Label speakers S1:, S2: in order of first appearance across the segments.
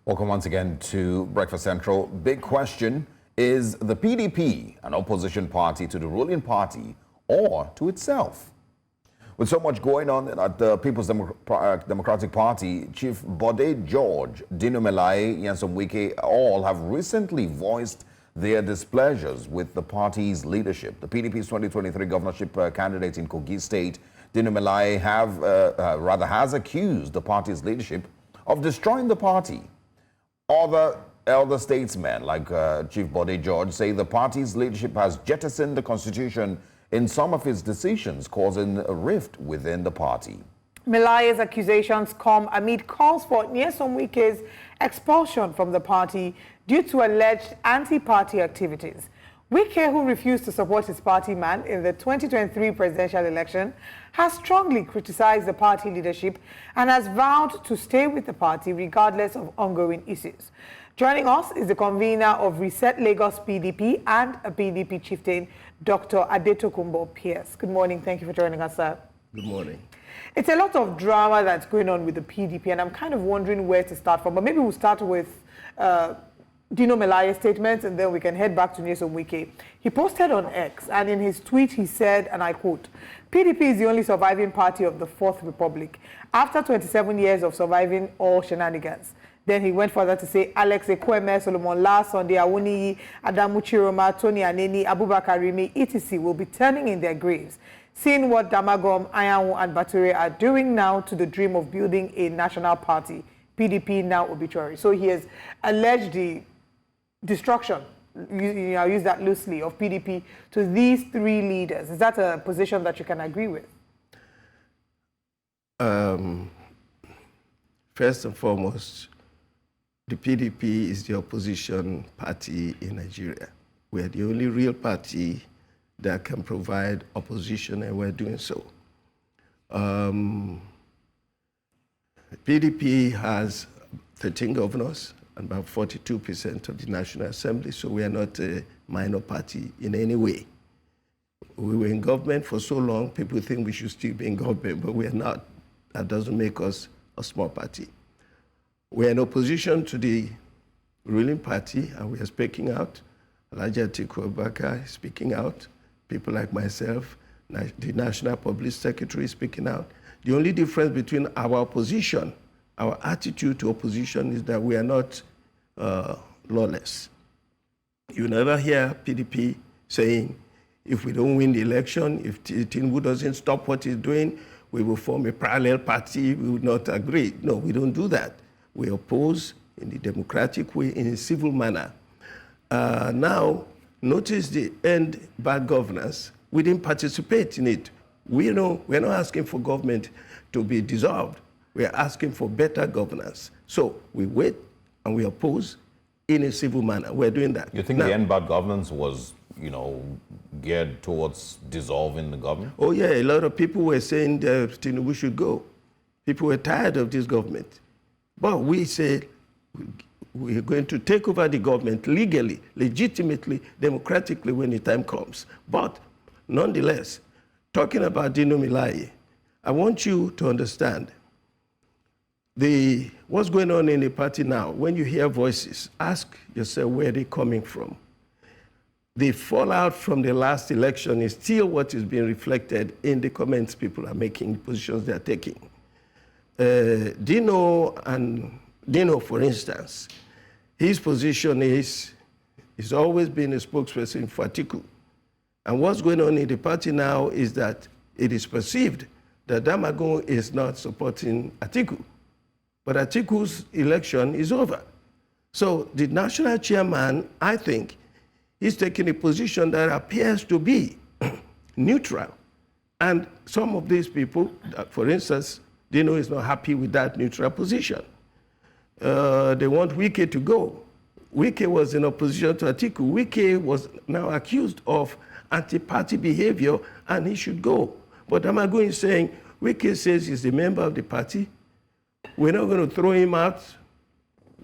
S1: Welcome once again to Breakfast Central. Big question, is the PDP an opposition party to the ruling party or to itself? With so much going on at the People's Democratic Party, Chief Bode George, Dino Melaye, Nyesom Wike all have recently voiced their displeasures with the party's leadership. The PDP's 2023 governorship candidate in Kogi State, Dino Melaye, has accused the party's leadership of destroying the party. Other elder statesmen like Chief Bode George say the party's leadership has jettisoned the constitution in some of its decisions, causing a rift within the party.
S2: Melaye's accusations come amid calls for Nyesom Wike's expulsion from the party due to alleged anti-party activities. Wike, who refused to support his party man in the 2023 presidential election, has strongly criticized the party leadership and has vowed to stay with the party regardless of ongoing issues. Joining us is the convener of Reset Lagos PDP and a PDP chieftain, Dr Adetokunbo Pearse. Good morning. Thank you for joining us, sir.
S3: Good morning.
S2: It's a lot of drama that's going on with the PDP, and I'm kind of wondering where to start from. But maybe we'll start with Dino Melaye's statements, and then we can head back to Nyesom Wike. He posted on X, and in his tweet he said, and I quote, "PDP is the only surviving party of the Fourth Republic, after 27 years of surviving all shenanigans." Then he went further to say, Alex Ekweme, Solomon La, Sunday Awuniyi, Adamu Chiroma, Tony Aneni, Abubakar Rimi, etc. will be turning in their graves, seeing what Damagom, Ayawu, and Bature are doing now to the dream of building a national party. PDP now obituary. So he has alleged the destruction, I'll use that loosely, of PDP to these three leaders. Is that a position that you can agree with?
S3: First and foremost, the PDP is the opposition party in Nigeria. We're the only real party that can provide opposition, and we're doing so. PDP has 13 governors and about 42% of the National Assembly, so we are not a minor party in any way. We were in government for so long, people think we should still be in government, but we are not. That doesn't make us a small party. We are in opposition to the ruling party, and we are speaking out. Alhaji Atiku Abubakar is speaking out. People like myself, the National Public Secretary is speaking out. The only difference between our opposition, our attitude to opposition, is that we are not lawless. You never hear PDP saying, if we don't win the election, if Tinubu doesn't stop what he's doing, we will form a parallel party, we would not agree. No, we don't do that. We oppose in the democratic way, in a civil manner. Now, notice the end bad governance. We didn't participate in it. We're not asking for government to be dissolved. We are asking for better governance. So we wait and we oppose in a civil manner. We're doing that.
S1: You think now, the end bad governance was, geared towards dissolving the government?
S3: Oh yeah, a lot of people were saying that Tinubu should go. People were tired of this government. But we said we're going to take over the government legally, legitimately, democratically when the time comes. But nonetheless, talking about Dino Melaye, I want you to understand what's going on in the party now. When you hear voices, ask yourself where they're coming from. The fallout from the last election is still what is being reflected in the comments people are making, the positions they're taking. Dino, for instance, his position is he's always been a spokesperson for Atiku. And what's going on in the party now is that it is perceived that Damagom is not supporting Atiku. But Atiku's election is over. So the national chairman, I think, is taking a position that appears to be neutral. And some of these people, for instance, Dino is not happy with that neutral position. They want Wike to go. Wike was in opposition to Atiku. Wike was now accused of anti-party behavior, and he should go. But Damagom is saying, Wike says he's a member of the party. We're not going to throw him out.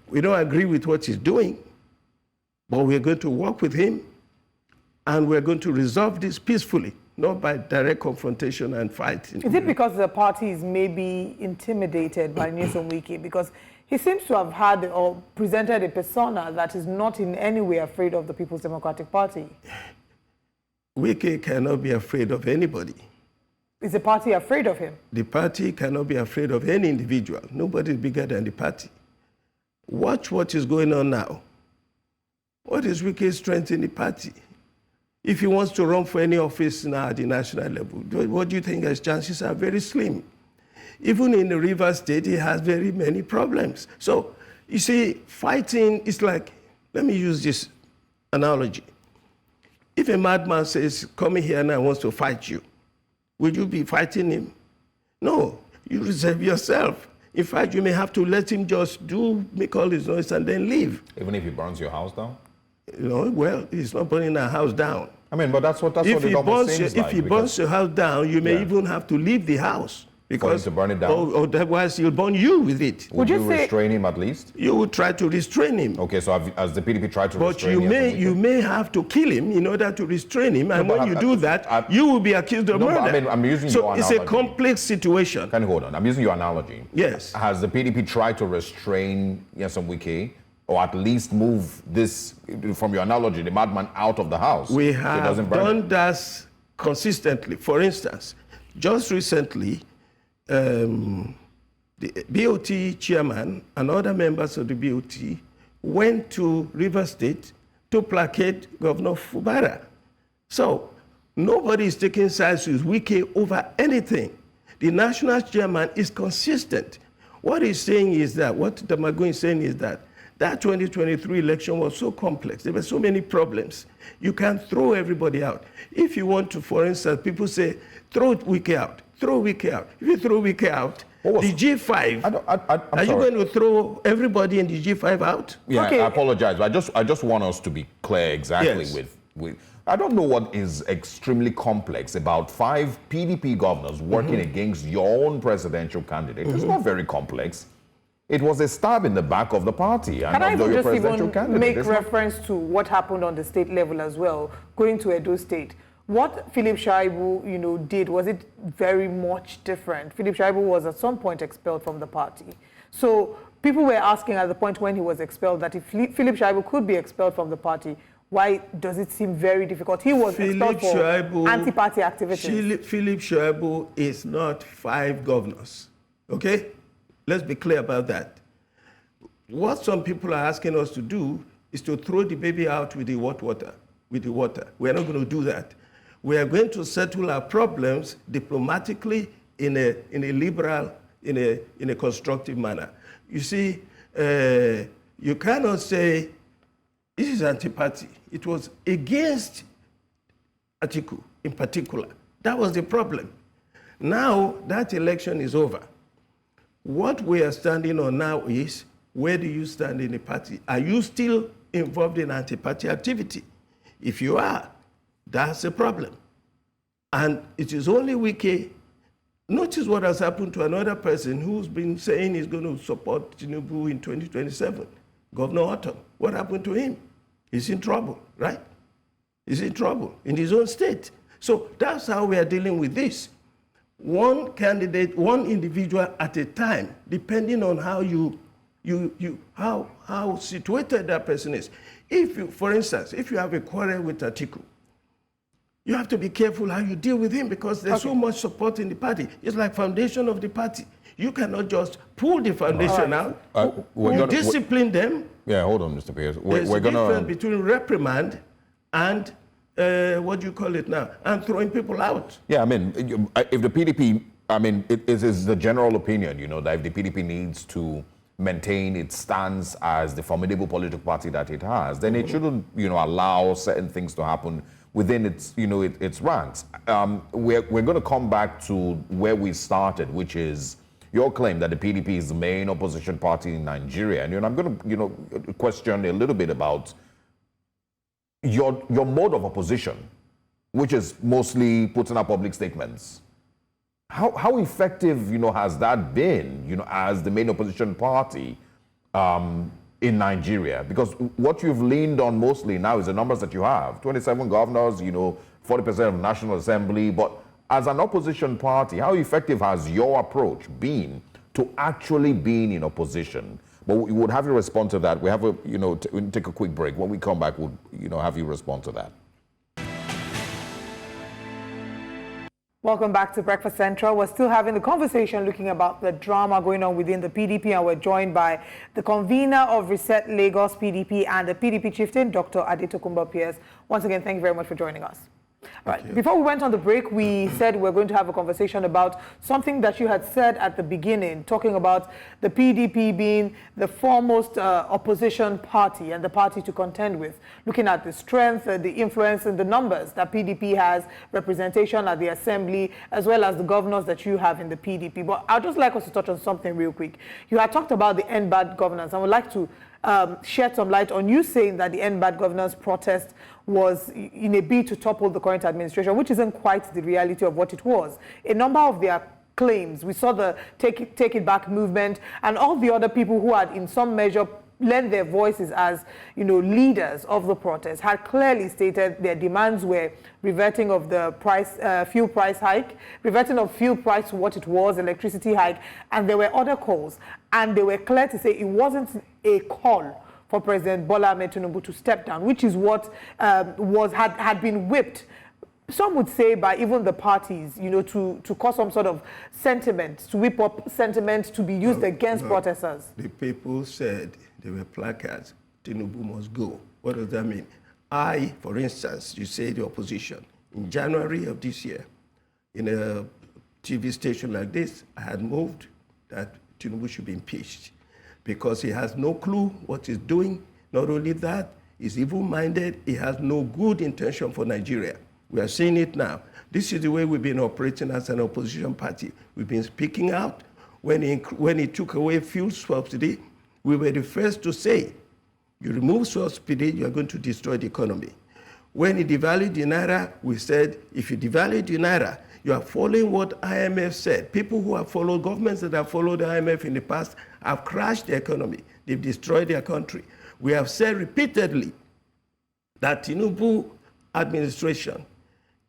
S3: We don't agree with what he's doing, but we're going to work with him, and we're going to resolve this peacefully. not by direct confrontation and fighting.
S2: Is it because the party is maybe intimidated by Nyesom Wike? Because he seems to have had or presented a persona that is not in any way afraid of the People's Democratic Party.
S3: Wike cannot be afraid of anybody.
S2: Is the party afraid of him?
S3: The party cannot be afraid of any individual. Nobody is bigger than the party. Watch what is going on now. What is Wike's strength in the party? If he wants to run for any office now at the national level, what do you think his chances are? Very slim. Even in the River State, he has very many problems. So, you see, fighting is like, let me use this analogy. If a madman says, come here and I want to fight you, would you be fighting him? No, you reserve yourself. In fact, you may have to let him just make all his noise and then leave.
S1: Even if he burns your house down?
S3: You know, well, he's not burning our house down.
S1: I mean, but that's what it almost seems like.
S3: If he burns your house down, you may even have to leave the house. Because,
S1: to burn it down?
S3: Or otherwise he'll burn you with it.
S1: Would you restrain him at least?
S3: You would try to restrain him.
S1: Okay, so has the PDP tried to restrain him?
S3: But you may have to kill him in order to restrain him. And when you do that, you will be accused of murder.
S1: I mean, I'm using your analogy.
S3: So it's a complex situation.
S1: Can you hold on? I'm using your analogy.
S3: Yes.
S1: Has the PDP tried to restrain Nyesom Wike, or at least move this, from your analogy, the madman out of the house?
S3: We have done that consistently. For instance, just recently, the BOT chairman and other members of the BOT went to River State to placate Governor Fubara. So nobody is taking sides with Wike over anything. The national chairman is consistent. What he's saying is that, what Damagun is saying is that 2023 election was so complex. There were so many problems. You can't throw everybody out. If you want to, for instance, people say, throw Wike out. Throw Wike out. If you throw Wike out, the G5, are you going to throw everybody in the G5 out?
S1: Yeah,
S2: okay.
S1: I apologize. I just want us to be clear exactly with I don't know what is extremely complex about 5 PDP governors working against your own presidential candidate. It's not very complex. It was a stab in the back of the party.
S2: Can I just even make reference to what happened on the state level as well, going to Edo State? What Philip Shaibu, did, was it very much different? Philip Shaibu was at some point expelled from the party. So people were asking at the point when he was expelled that if Philip Shaibu could be expelled from the party, why does it seem very difficult? He was expelled for anti-party activities.
S3: Philip Shaibu is not 5 governors, okay? Let's be clear about that. What some people are asking us to do is to throw the baby out with the water. We're not going to do that. We are going to settle our problems diplomatically in a liberal, in a constructive manner. You see, you cannot say this is anti-party. It was against Atiku in particular. That was the problem. Now that election is over. What we are standing on now is, where do you stand in the party? Are you still involved in anti-party activity? If you are, that's a problem. And it is only Wike. Notice what has happened to another person who's been saying he's going to support Tinubu in 2027, Governor Otto. What happened to him? He's in trouble, right? He's in trouble in his own state. So that's how we are dealing with this. One candidate, one individual at a time, depending on how how situated that person is. If you, for instance, if you have a quarrel with Atiku, you have to be careful how you deal with him because there's so much support in the party. It's like foundation of the party. You cannot just pull the foundation out. You discipline them.
S1: Yeah, hold on, Mr. Pearse.
S3: There's a difference between reprimand and what do you call it now? And throwing people out.
S1: Yeah, I mean, if the PDP, I mean, it is the general opinion, that if the PDP needs to maintain its stance as the formidable political party that it has, then it shouldn't, allow certain things to happen within its, its ranks. We're going to come back to where we started, which is your claim that the PDP is the main opposition party in Nigeria. And I'm going to, question a little bit about your mode of opposition, which is mostly putting out public statements. How effective, has that been, as the main opposition party in Nigeria? Because what you've leaned on mostly now is the numbers that you have. 27 governors, 40% of National Assembly. But as an opposition party, how effective has your approach been to actually being in opposition? But we would have you respond to that. We have a, we'll take a quick break. When we come back, we'll, have you respond to that.
S2: Welcome back to Breakfast Central. We're still having the conversation looking about the drama going on within the PDP, and we're joined by the convener of Reset Lagos PDP and the PDP chieftain, Dr Adetokunbo Pearse. Once again, thank you very much for joining us. Right. Before we went on the break, we said we're going to have a conversation about something that you had said at the beginning, talking about the PDP being the foremost opposition party and the party to contend with, looking at the strength, the influence and the numbers that PDP has, representation at the assembly, as well as the governors that you have in the PDP. But I'd just like us to touch on something real quick. You had talked about the End Bad Governance. I would like to shed some light on you saying that the End Bad Governance protest was in a bid to topple the current administration, which isn't quite the reality of what it was. A number of their claims, we saw the Take It Back movement and all the other people who had in some measure lent their voices as leaders of the protest, had clearly stated their demands were reverting of the fuel price hike, reverting of fuel price to what it was, electricity hike, and there were other calls. And they were clear to say it wasn't a call for President Bola Ahmed Tinubu to step down, which is what had been whipped. Some would say by even the parties, to cause some sort of sentiment, to whip up sentiment to be used against protesters.
S3: The people said there were placards, Tinubu must go. What does that mean? I, for instance, you say the opposition, in January of this year, in a TV station like this, I had moved that Tinubu should be impeached because he has no clue what he's doing. Not only that, he's evil-minded. He has no good intention for Nigeria. We are seeing it now. This is the way we've been operating as an opposition party. We've been speaking out. When he took away fuel subsidy, we were the first to say, you remove subsidy, you are going to destroy the economy. When he devalued the Naira, we said, if you devalue the Naira, you are following what IMF said. People who have followed, governments that have followed the IMF in the past have crashed the economy. They've destroyed their country. We have said repeatedly that Tinubu administration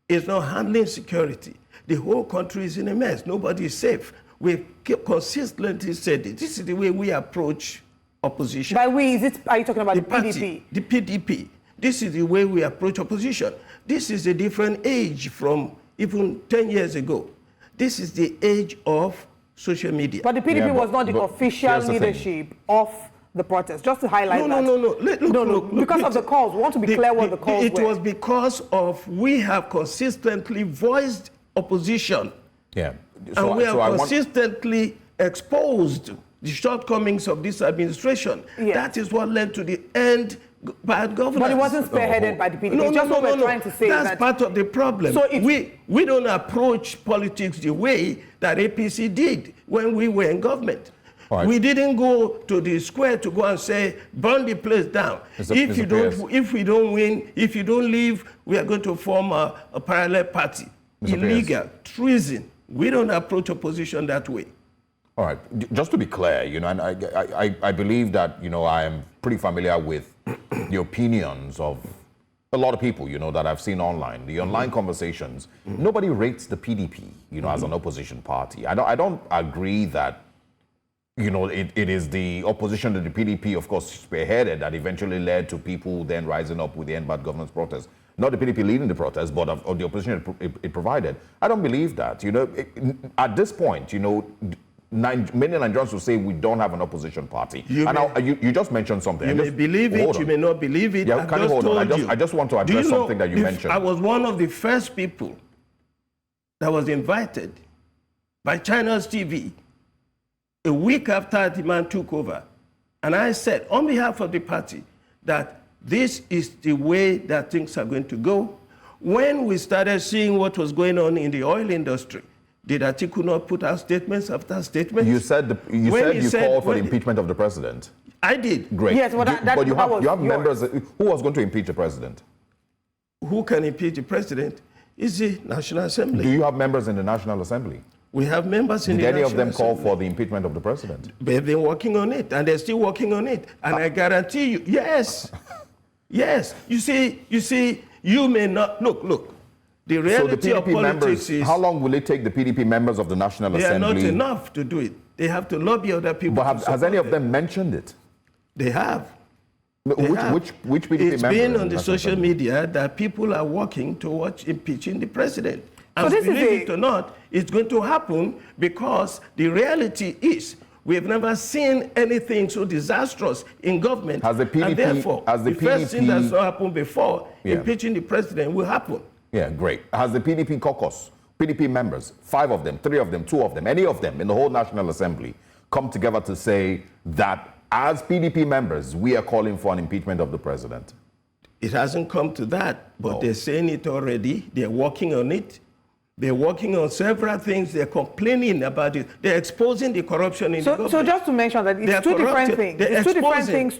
S3: is not handling security. The whole country is in a mess. Nobody is safe. We've consistently said it. This is the way we approach opposition.
S2: By we, are you talking about the PDP?
S3: Party, the PDP. This is the way we approach opposition. This is a different age from even 10 years ago. This is the age of social media.
S2: But the PDP was not the official leadership of the protest, just to highlight that.
S3: No. Look,
S2: because of the calls. We want to be clear what the calls were.
S3: It was because of we have consistently voiced opposition.
S1: Yeah.
S3: And we have consistently exposed the shortcomings of this administration. Yes. That is what led to the End Bad Governance.
S2: But it wasn't spearheaded by the PDP. Trying to say
S3: that's part of the problem. So we don't approach politics the way that APC did when we were in government. Right. We didn't go to the square to go and say, burn the place down. If we don't win, if you don't leave, we are going to form a parallel party. Illegal, treason. We don't approach opposition that way.
S1: All right. Just to be clear, and I believe that, I am pretty familiar with the opinions of a lot of people, that I've seen online, the online conversations. Nobody rates the PDP, as an opposition party. I don't agree that, it is the opposition to the PDP, of course, spearheaded that eventually led to people then rising up with the End Bad Governance protest. Not the PDP leading the protest, but of the opposition it provided. I don't believe that. At this point, many Nigerians will say we don't have an opposition party. You just mentioned something.
S3: You may believe it, you may not believe it.
S1: Yeah, I just want to address something that you mentioned.
S3: I was one of the first people that was invited by China's TV a week after the man took over. And I said, on behalf of the party, that this is the way that things are going to go. When we started seeing what was going on in the oil industry, did Atiku not put out statements after statements?
S1: You said you called for the impeachment of the president.
S3: I did.
S1: Great.
S2: Yes, but
S1: you have members. Who was going to impeach the president?
S3: Who can impeach the president? Is the National Assembly.
S1: Do you have members in the National Assembly?
S3: We have members in the National Assembly.
S1: Did any of them call for the impeachment of the president?
S3: They've been working on it, and they're still working on it. And I guarantee you, yes. Yes. You see, you may not... Look. The reality of politics is...
S1: How long will it take the PDP members of the National Assembly...
S3: They are not enough to do it. They have to lobby other people.
S1: But has any of them mentioned it?
S3: They have.
S1: Which PDP
S3: It's
S1: members
S3: been on the social media that people are working towards impeaching the president. And
S2: this
S3: believe
S2: is
S3: it or not, it's going to happen because the reality is we have never seen anything so disastrous in government.
S1: Has the PDP,
S3: and therefore, the first thing that's not happened before, impeaching the president will happen.
S1: Yeah, great. Has the PDP caucus, PDP members, 5 of them, 3 of them, 2 of them, any of them in the whole National Assembly come together to say that as PDP members, we are calling for an impeachment of the president?
S3: It hasn't come to that, but they're saying it already. They're working on it. They're working on several things. They're complaining about it. They're exposing the corruption in the government.
S2: So just to mention that it's two different things. It's two different things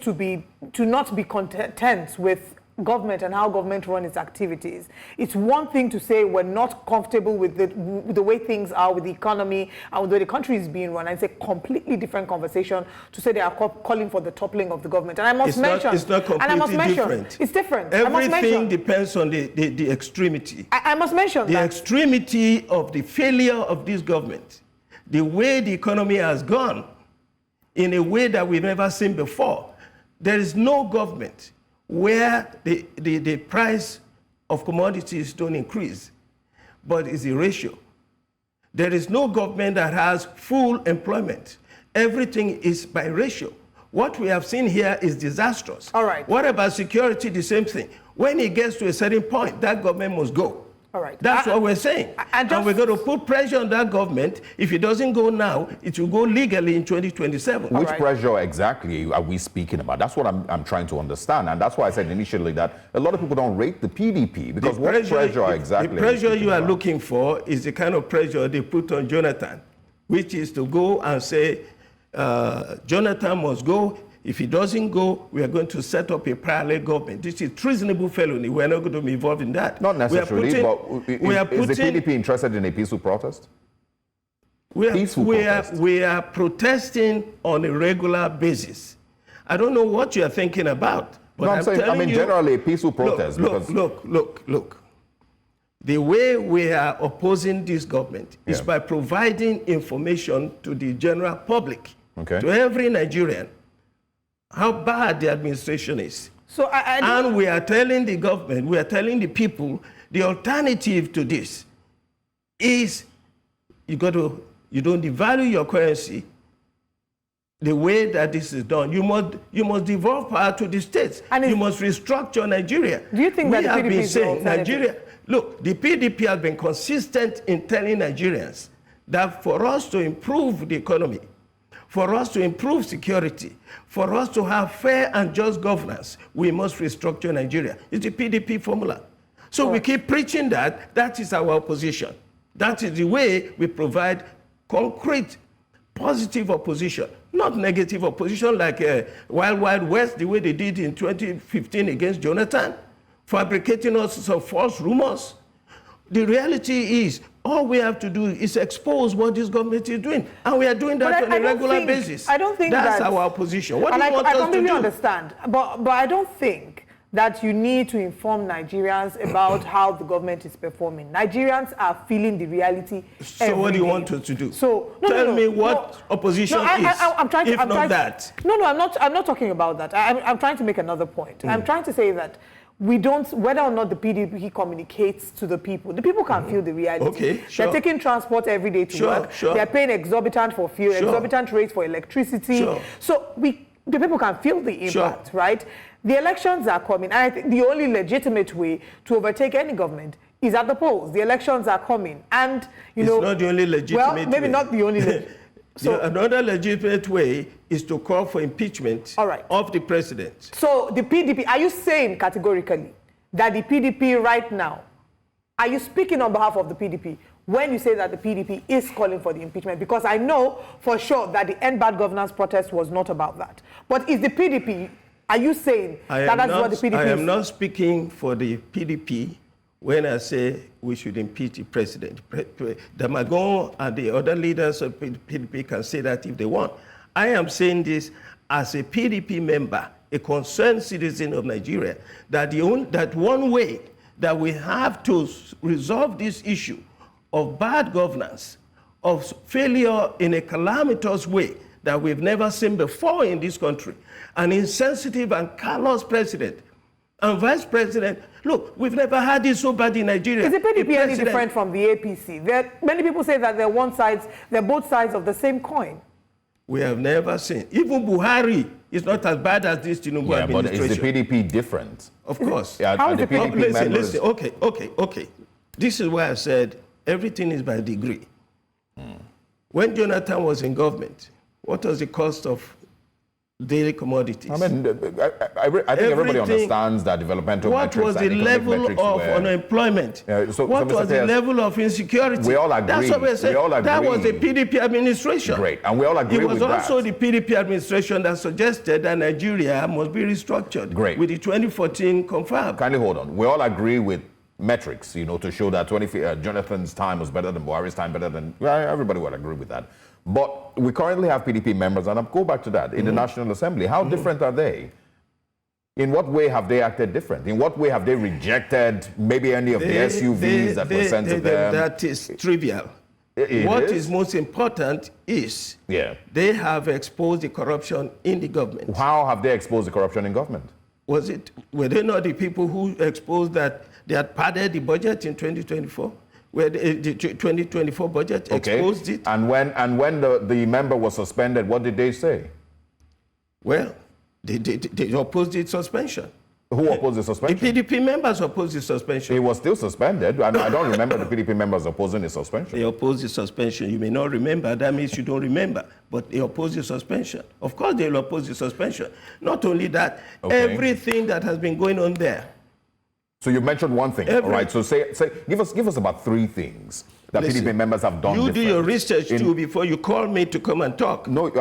S2: to not be content with government and how government runs its activities. It's one thing to say we're not comfortable with the way things are with the economy and with the way the country is being run. And it's a completely different conversation to say they are calling for the toppling of the government. And I must mention,
S3: it's not completely different.
S2: It's different.
S3: Everything depends on the extremity.
S2: I must mention
S3: the extremity of the failure of this government, the way the economy has gone in a way that we've never seen before. There is no government where the price of commodities don't increase, but it's a ratio. There is no government that has full employment. Everything is by ratio. What we have seen here is disastrous.
S2: All right.
S3: What about security? The same thing. When it gets to a certain point, that government must go.
S2: All right.
S3: That's what we're saying. And we're going to put pressure on that government. If it doesn't go now, it will go legally in 2027.
S1: Which pressure exactly are we speaking about? That's what I'm trying to understand. And that's why I said initially that a lot of people don't rate the PDP. Because what pressure exactly?
S3: The pressure you are looking for is the kind of pressure they put on Jonathan, which is to go and say, Jonathan must go. If he doesn't go, we are going to set up a parallel government. This is treasonable felony. We're not going to be involved in that.
S1: Not necessarily, but is the PDP interested in a peaceful protest?
S3: We are protesting on a regular basis. I don't know what you are thinking about. But
S1: I'm saying, I mean, generally a peaceful protest.
S3: Look. The way we are opposing this government is by providing information to the general public, to every Nigerian, how bad the administration is.
S2: So
S3: and we are telling the government, we are telling the people, the alternative to this is you don't devalue your currency the way that this is done. You must devolve power to the states. And you must restructure Nigeria.
S2: Do you think that the PDP is saying
S3: Nigeria? Look, the PDP has been consistent in telling Nigerians that for us to improve the economy, for us to improve security, for us to have fair and just governance, we must restructure Nigeria. It's the PDP formula. So we keep preaching that. That is our opposition. That is the way we provide concrete, positive opposition, not negative opposition like Wild Wild West, the way they did in 2015 against Jonathan, fabricating all sorts of false rumors. The reality is, all we have to do is expose what this government is doing. And we are doing that on a regular basis.
S2: I don't think
S3: that's our opposition. What do you want us to do?
S2: I completely understand. But I don't think that you need to inform Nigerians about how the government is performing. Nigerians are feeling the reality
S3: So what do you want us to do?
S2: So
S3: tell me what opposition is, I'm
S2: not talking about that. I'm trying to make another point. I'm trying to say that we don't, whether or not the PDP communicates to the people can feel the reality.
S3: Okay, sure.
S2: They're taking transport every day to work. They're paying exorbitant for fuel, exorbitant rates for electricity. So the people can feel the impact, right? The elections are coming. And I think the only legitimate way to overtake any government is at the polls. The elections are coming. And,
S3: it's not the only legitimate
S2: way. Well, maybe not the only
S3: So another legitimate way is to call for impeachment of the president.
S2: So the PDP, are you saying categorically that the PDP right now, are you speaking on behalf of the PDP when you say that the PDP is calling for the impeachment? Because I know for sure that the End Bad Governance protest was not about that. But is the PDP, are you saying that's what the PDP is?
S3: I am not speaking for the PDP when I say we should impeach the president. Damagon and the other leaders of PDP can say that if they want. I am saying this as a PDP member, a concerned citizen of Nigeria, that one way that we have to resolve this issue of bad governance, of failure in a calamitous way that we've never seen before in this country. An insensitive and callous president and vice president. Look, we've never had this so bad in Nigeria.
S2: Is the PDP any different from the APC? Many people say that they're both sides of the same coin.
S3: We have never seen. Even Buhari is not as bad as this Tinubu administration.
S1: But is the PDP different?
S3: Of course.
S2: How is the PDP?
S3: Listen. Okay. This is why I said everything is by degree. When Jonathan was in government, what was the cost of daily commodities?
S1: I mean, I think everybody understands that developmental metrics.
S3: What was the level of unemployment? What was the level of insecurity?
S1: We all agree.
S3: That's what we're saying. That was the PDP administration.
S1: Great, and we all agree with that.
S3: It was also the PDP administration that suggested that Nigeria must be restructured.
S1: Great.
S3: With the 2014 confirm.
S1: Kindly hold on. We all agree with metrics, to show that Jonathan's time was better than Buhari's time, everybody would agree with that. But we currently have PDP members, and I'll go back to that, in the National Assembly. How different are they? In what way have they acted different? In what way have they rejected maybe any of the SUVs that were sent to them?
S3: That is trivial. What is most important is they have exposed the corruption in the government.
S1: How have they exposed the corruption in government?
S3: Were they not the people who exposed that they had padded the budget in 2024? Where the 2024 budget exposed it?
S1: And when the member was suspended, what did they say?
S3: Well, they opposed the suspension.
S1: Who opposed the suspension?
S3: The PDP members opposed the suspension.
S1: He was still suspended. I don't remember the PDP members opposing the suspension.
S3: They opposed the suspension. You may not remember. That means you don't remember. But they opposed the suspension. Of course they will oppose the suspension. Not only that, everything that has been going on there. So
S1: you mentioned one thing, all right? So give us about 3 things that PDP members have done different.
S3: You do your research too before you call me to come and talk.
S1: No,
S3: you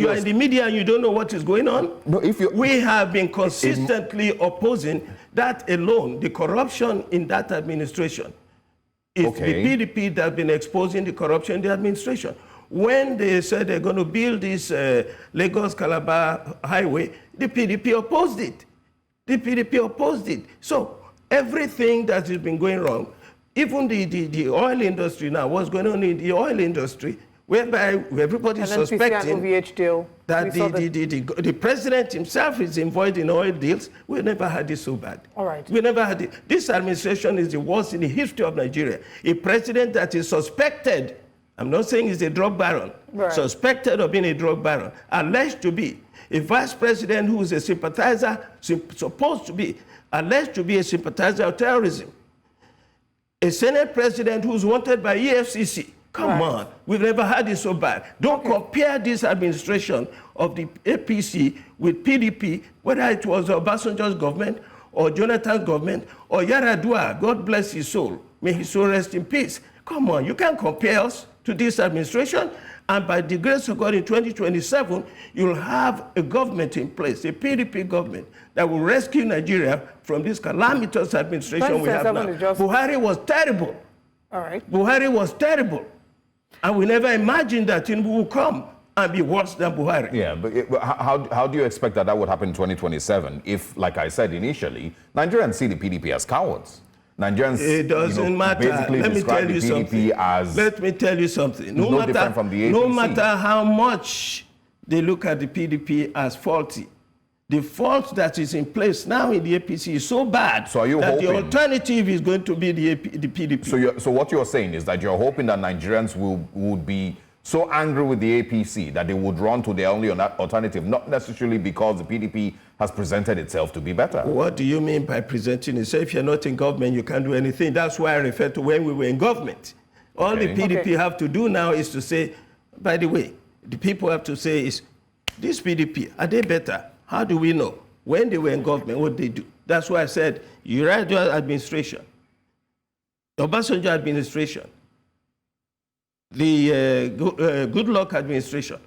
S3: are in the media and you don't know what is going on?
S1: No,
S3: we have been consistently opposing that alone, the corruption in that administration. It's the PDP that has been exposing the corruption in the administration. When they said they're going to build this Lagos-Calabar highway, the PDP opposed it. The PDP opposed it. So everything that has been going wrong, even the oil industry now, what's going on in the oil industry, whereby everybody is suspecting that the president himself is involved in oil deals. We never had this so bad.
S2: All right.
S3: We never had it. This administration is the worst in the history of Nigeria. A president that is suspected, I'm not saying he's a drug baron, suspected of being a drug baron, alleged to be. A vice president who is a sympathizer, supposed to be, alleged to be a sympathizer of terrorism. A Senate president who's wanted by EFCC. Come on, we've never had it so bad. Don't compare this administration of the APC with PDP, whether it was Obasanjo's government or Jonathan's government or Yar'Adua, God bless his soul. May his soul rest in peace. Come on, you can't compare us to this administration. And by the grace of God, in 2027, you'll have a government in place, a PDP government, that will rescue Nigeria from this calamitous administration we have now. Buhari was terrible.
S2: All right.
S3: Buhari was terrible. And we never imagined that Tinubu would come and be worse than Buhari.
S1: Yeah, but how do you expect that would happen in 2027 if, like I said initially, Nigerians see the PDP as cowards? Nigerians,
S3: it doesn't matter. Let me tell you something. Let me tell you something. No matter how much they look at the PDP as faulty, the fault that is in place now in the APC is so bad that the alternative is going to be the PDP.
S1: So what you're saying is that you're hoping that Nigerians would be so angry with the APC that they would run to their only alternative, not necessarily because the PDP has presented itself to be better.
S3: What do you mean by presenting itself? If you're not in government, you can't do anything. That's why I refer to when we were in government. All the PDP have to do now is to say, by the way, the people have to say is, this PDP, are they better? How do we know? When they were in government, what they do? That's why I said, Yar'Adua administration, the Obasanjo administration, the Goodluck administration,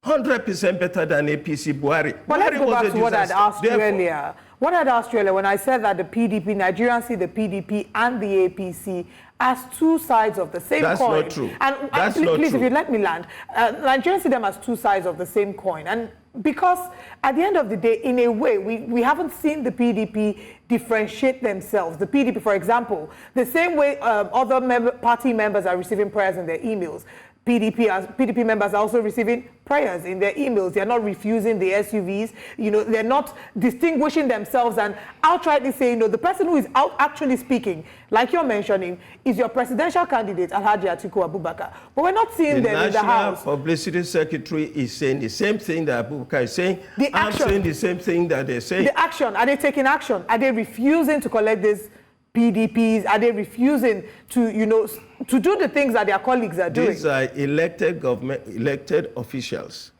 S3: 100% better than APC Buhari.
S2: But let's go back to what I'd asked you earlier. What I'd asked you earlier when I said that the PDP, Nigerians see the PDP and the APC as 2 sides of the same coin.
S3: That's not true.
S2: And please, if you'd let me land, Nigerians see them as 2 sides of the same coin. And because at the end of the day, in a way, we haven't seen the PDP differentiate themselves. The PDP, for example, the same way other party members are receiving prayers in their emails, PDP members are also receiving prayers in their emails. They're not refusing the SUVs. You know, they're not distinguishing themselves and outrightly saying, no, the person who is out actually speaking, like you're mentioning, is your presidential candidate, Alhaji Atiku Abubakar. But we're not seeing them in the House.
S3: The National Publicity Secretary is saying the same thing that Abubakar is saying.
S2: I'm
S3: saying the same thing that they're saying.
S2: The action, are they taking action? Are they refusing to collect these PDPs? Are they refusing to, you know, to do the things that their colleagues are doing?
S3: These are elected government, elected officials.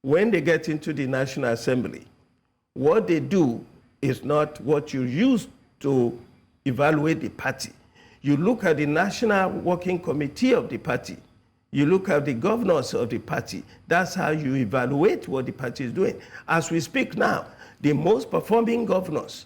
S3: When they get into the National Assembly, what they do is not what you use to evaluate the party. You look at the National Working Committee of the party. You look at the governors of the party. That's how you evaluate what the party is doing. As we speak now, the most performing governors,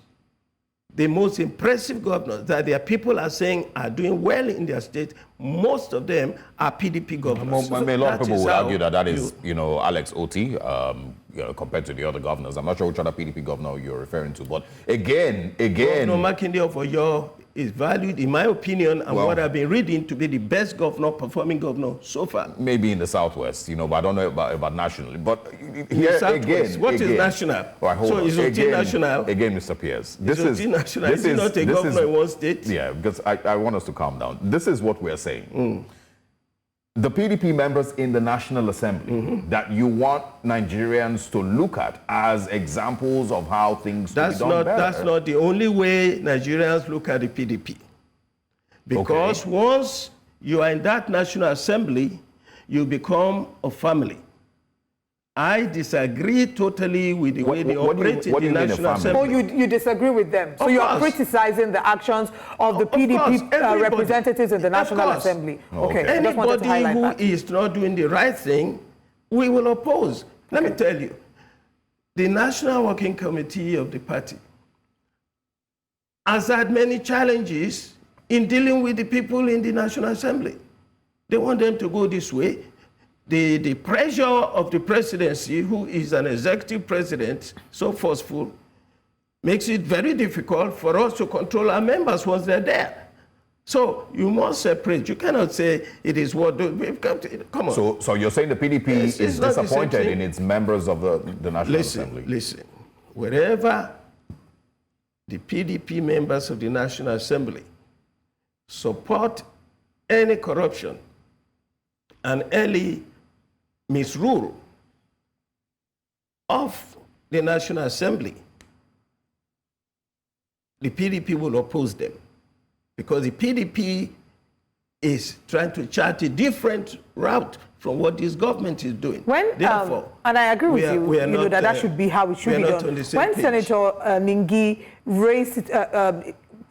S3: the most impressive governors that their people are saying are doing well in their state, most of them are PDP governors.
S1: A lot of people would argue that is, you know, Alex Oti, you know, compared to the other governors. I'm not sure which other PDP governor you're referring to, but again.
S3: Governor Makinde of Oyo is valued, in my opinion, and what I've been reading, to be the best governor, performing governor so far.
S1: Maybe in the Southwest, you know, but I don't know about nationally. But
S3: here again, what is national?
S1: Right,
S3: so is Oti national?
S1: Again, Mr. Pearse,
S3: is Oti national? Is he not a governor in one state?
S1: Yeah, because I want us to calm down. This is what we're saying. The PDP members in the National Assembly that you want Nigerians to look at as examples of how things should be done better.
S3: That's not the only way Nigerians look at the PDP. Because once you are in that National Assembly, you become a family. I disagree totally with the way they operate in the National Assembly.
S2: Oh, you disagree with them? So you are criticizing the actions of the PDP representatives in the National Assembly? Okay.
S3: Anybody who is not doing the right thing, we will oppose. Let me tell you, the National Working Committee of the party has had many challenges in dealing with the people in the National Assembly. They want them to go this way. The pressure of the presidency, who is an executive president, so forceful, makes it very difficult for us to control our members once they're there. So you must separate. You cannot say it is what... Come on.
S1: So you're saying the PDP is disappointed in its members of the National Assembly?
S3: Listen. Wherever the PDP members of the National Assembly support any corruption and early misrule of the National Assembly, the PDP will oppose them, because the PDP is trying to chart a different route from what this government is doing. Therefore,
S2: and I agree with you, you know, that should be how it should be done. When Senator Ningi raised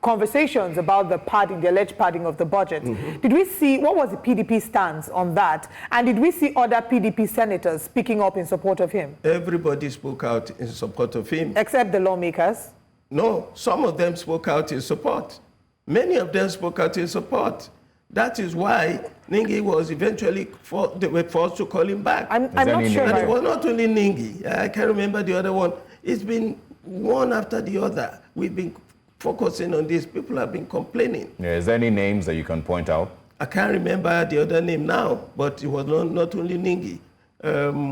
S2: conversations about the alleged padding of the budget, did we see, what was the PDP stance on that? And did we see other PDP senators speaking up in support of him?
S3: Everybody spoke out in support of him.
S2: Except the lawmakers?
S3: No, some of them spoke out in support. Many of them spoke out in support. That is why Ningi was eventually, they were forced to call him back.
S2: I'm not sure.
S3: And it was not only Ningi. I can't remember the other one. It's been one after the other. We've been focusing on this. People have been complaining.
S1: Yeah, is there any names that you can point out?
S3: I can't remember the other name now, but it was not only Ningi.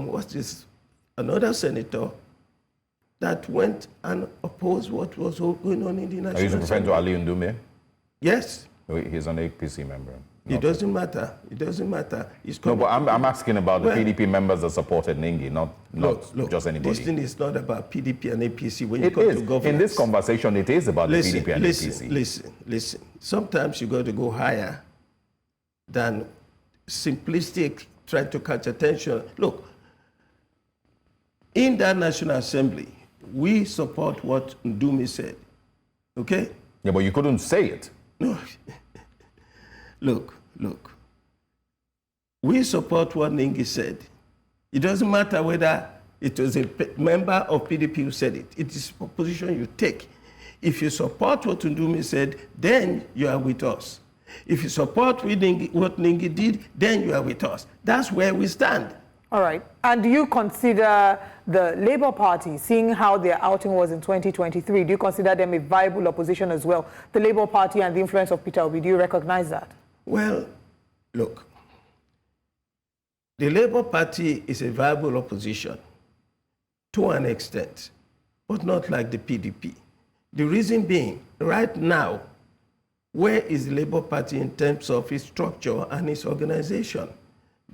S3: What's this? Another senator that went and opposed what was going on in the National Assembly.
S1: Are you referring to Ali Ndume?
S3: Yes.
S1: He's an APC member.
S3: It doesn't matter. It doesn't matter.
S1: No, but I'm asking about the PDP members that supported Ningi, not just anybody.
S3: This thing is not about PDP and APC. When you come to governance.
S1: In this conversation, it is about the PDP and APC.
S3: Listen. Sometimes you got to go higher than simplistic trying to catch attention. Look, in that National Assembly, we support what Ndumi said. Okay?
S1: Yeah, but you couldn't say it.
S3: No. Look. We support what Ningi said. It doesn't matter whether it was a member of PDP who said it. It is a position you take. If you support what Ndumi said, then you are with us. If you support what Ningi did, then you are with us. That's where we stand.
S2: All right. And do you consider the Labour Party, seeing how their outing was in 2023, do you consider them a viable opposition as well? The Labour Party and the influence of Peter Obi, do you recognize that?
S3: Well, look, the Labour Party is a viable opposition to an extent, but not like the PDP. The reason being, right now, where is the Labour Party in terms of its structure and its organization?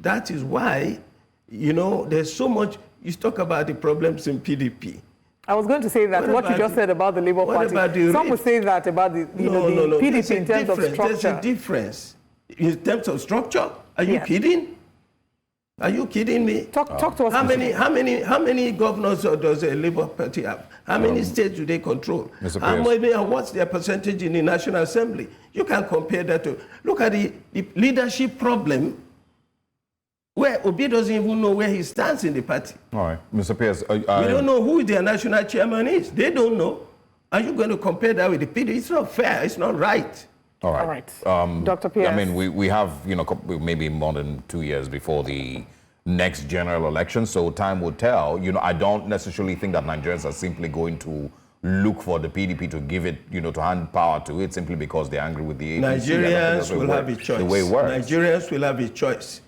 S3: That is why, you know, there's so much. You talk about the problems in PDP.
S2: I was going to say that what you just said about the Labour Party. Some would say that about the, the PDP in terms of structure.
S3: There's a difference. In terms of structure, are you kidding? Are you kidding me?
S2: Talk to us.
S3: How many governors does the Labour Party have? How many states do they control? How many, and what's their percentage in the National Assembly? You can compare that to. Look at the leadership problem, where Obi doesn't even know where he stands in the party.
S1: All right, Mr. Pearse.
S3: We don't know who their national chairman is. They don't know. Are you going to compare that with the PDP? It's not fair. It's not right.
S1: All right.
S2: Dr. Pearse.
S1: I mean, we have, you know, maybe more than 2 years before the next general election, so time will tell. You know, I don't necessarily think that Nigerians are simply going to look for the PDP to give it, you know, to hand power to it simply because they're angry with the APC.
S3: Nigerians will have a choice.
S1: The way it works.
S3: Nigerians will have a choice.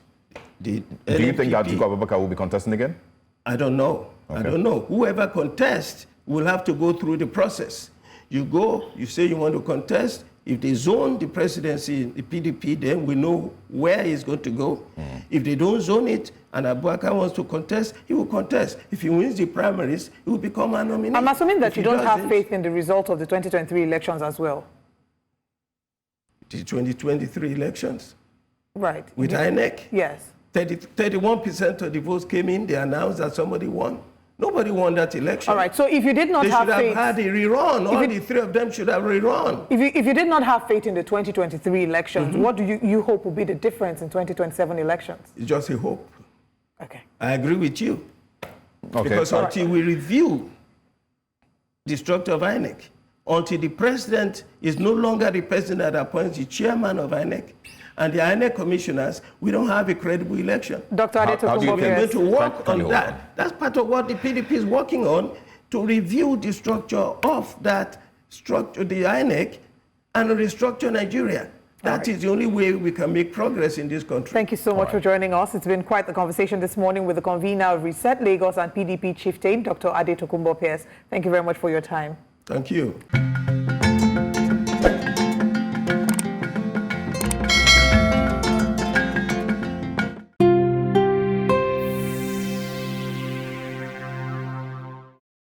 S1: Do you think that Atiku Abubakar will be contesting again?
S3: I don't know. Okay. I don't know. Whoever contests will have to go through the process. You go, you say you want to contest. If they zone the presidency, the PDP, then we know where he's going to go. If they don't zone it and Abubakar wants to contest, he will contest. If he wins the primaries, he will become a nominee.
S2: I'm assuming that you don't have faith in the result of the 2023 elections as well.
S3: The 2023 elections?
S2: Right.
S3: With INEC?
S2: Yes.
S3: 31% of the votes came in, they announced that somebody won. Nobody won that election.
S2: All right, so if you did not have faith...
S3: They should have had a rerun. All the three of them should have rerun.
S2: If you did not have faith in the 2023 elections, what do you hope will be the difference in 2027 elections?
S3: It's just a hope.
S2: Okay.
S3: I agree with you.
S1: Okay.
S3: Because until we review the structure of INEC, until the president is no longer the president that appoints the chairman of INEC, and the INEC commissioners, we don't have a credible election.
S2: Dr. Adetokunbo Pearse.
S3: We're going to work on that. That's part of what the PDP is working on, to review the structure of that structure, the INEC, and restructure Nigeria. That is the only way we can make progress in this country.
S2: Thank you so much for joining us. It's been quite the conversation this morning with the convener of Reset Lagos and PDP Chieftain, Dr. Adetokunbo Pearse. Thank you very much for your time.
S3: Thank you.